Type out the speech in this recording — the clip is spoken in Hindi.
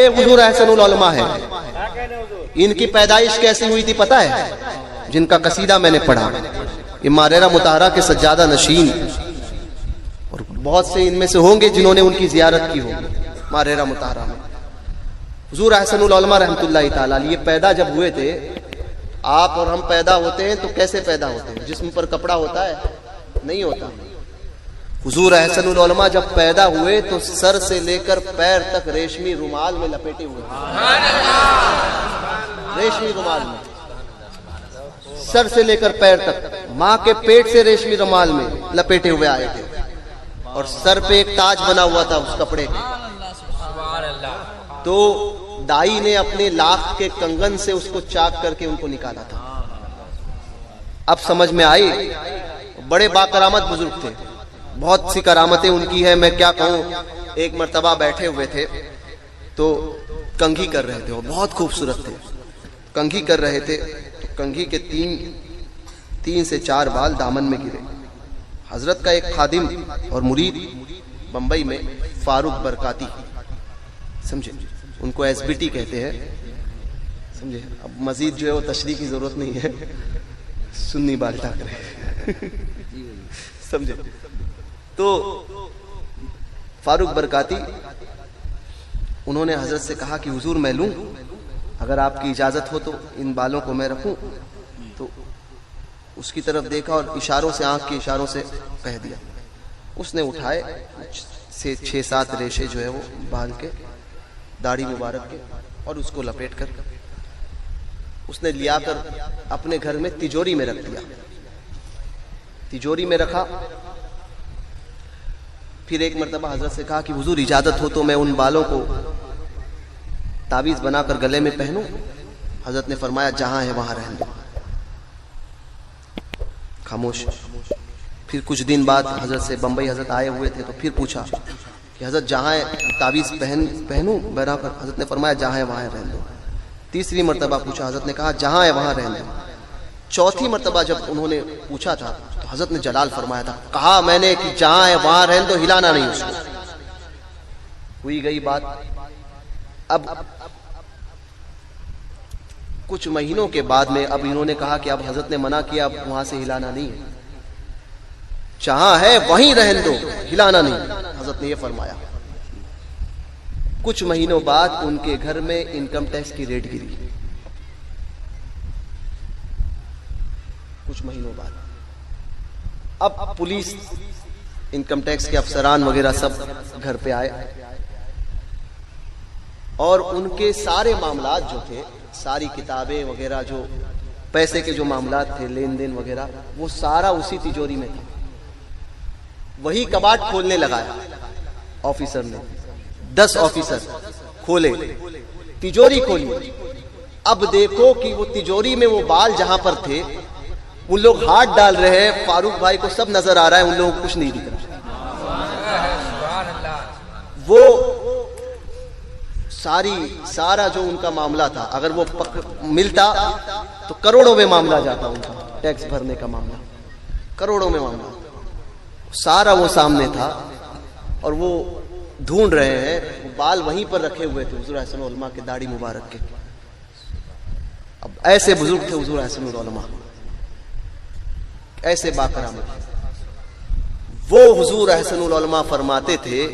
हुजूर अहसनुल उलमा है। इनकी पैदाइश कैसी हुई थी पता है? जिनका कसीदा मैंने पढ़ा, ये मारेरा मुताहरा के सज्जादा नशीन, और बहुत से इनमें से होंगे जिन्होंने उनकी जियारत की होगी मारेरा मुताहरा में। हुजूर अहसनुल उलमा रहमतुल्लाहि ताला अलैहि ये पैदा जब हुए थे, आप और हम पैदा होते हैं तो कैसे पैदा होते हैं? जिस्म पर कपड़ा होता है? नहीं होता। हुजूर अहसनुल उलमा जब पैदा हुए तो सर से लेकर पैर तक रेशमी रुमाल में लपेटे हुए थे। रेशमी रुमाल में सर से लेकर पैर तक, माँ के पेट से रेशमी रुमाल में लपेटे हुए आए थे, और सर पे एक ताज बना हुआ था उस कपड़े के। तो दाई ने अपने लाख के कंगन से उसको चाक करके उनको निकाला था। अब समझ में आई, बड़े बाकरामत बुजुर्ग थे, बहुत सी करामतें उनकी है, मैं क्या कहूं। एक मर्तबा बैठे हुए थे तो कंघी कर रहे थे, वो बहुत खूबसूरत थे, कंघी कर रहे थे तो कंघी के तीन से चार बाल दामन में गिरे। हजरत का एक खादिम और मुरीद बंबई में फारूक बरकाती, समझे, उनको एसबीटी कहते हैं, समझे। अब मजीद जो है वो तशरीह की जरूरत नहीं है, सुन्नी बाल्टा करे समझे। तो फारूक बरकाती उन्होंने हजरत से कहा कि हुजूर मैं लूं, अगर आपकी इजाजत हो तो इन बालों को मैं रखूं। तो उसकी तरफ देखा और इशारों से, आंख के इशारों से कह दिया। उसने उठाए से 6-7 रेशे जो है वो बाल के, दाढ़ी मुबारक के, और उसको लपेट कर उसने लिया कर अपने घर में तिजोरी में रख दिया। तिजोरी में रखा। फिर एक मर्तबा हजरत से कहा कि हुजूर इजाजत हो तो मैं उन बालों को ताबीज बनाकर गले में पहनूं। हजरत ने फरमाया जहां है वहां रहने दो। खामोश। फिर कुछ दिन बाद हजरत से बंबई हजरत आए हुए थे, तो फिर पूछा कि हजरत जहां है ताबीज पहनूं बनाकर? हजरत ने फरमाया जहां है वहां रहने दो। तीसरी मर्तबा पूछा, हजरत ने कहा जहां है वहां रहने दो। चौथी मर्तबा जब उन्होंने पूछा था तो हजरत ने जलाल फरमाया था, कहा मैंने कि जहां है वहां रहने दो, हिलाना नहीं उसको। हुई गई बात। अब कुछ महीनों के बाद में अब इन्होंने कहा कि अब हजरत ने मना किया, अब वहां से हिलाना नहीं है, जहां है वहीं रहने दो, हिलाना नहीं। हजरत ने यह फरमाया। कुछ महीनों बाद उनके घर में इनकम टैक्स की रेड गिरी। कुछ महीनों बाद अब पुलिस, इनकम टैक्स के अफसरान वगैरह सब घर पे आए, और उनके सारे मामलात जो थे, सारी किताबें वगैरह, जो पैसे के जो मामलात थे, लेन देन वगैरह, वो सारा उसी तिजोरी में था। वही कबाट खोलने लगाया ऑफिसर ने। 10 ऑफिसर खोले, तिजोरी खोली। अब देखो कि वो तिजोरी में वो बाल जहां पर थे, उन लोग हाथ डाल रहे हैं, फारूक भाई को सब नजर आ रहा है, उन लोगों को कुछ नहीं दिख रहा। वो सारा जो उनका मामला था, अगर वो मिलता तो करोड़ों में मामला जाता उनका, टैक्स भरने का मामला, करोड़ों में मामला, सारा वो सामने था। और वो ढूंढ रहे हैं, वो बाल वहीं पर रखे हुए थे हुजूर अहसनुल उलमा के, दाढ़ी मुबारक के। अब ऐसे बुजुर्ग थे हुजूर अहसनुल उलमा, ऐसे बाकरामत। वो हुजूर अहसनुल उलमा फरमाते थे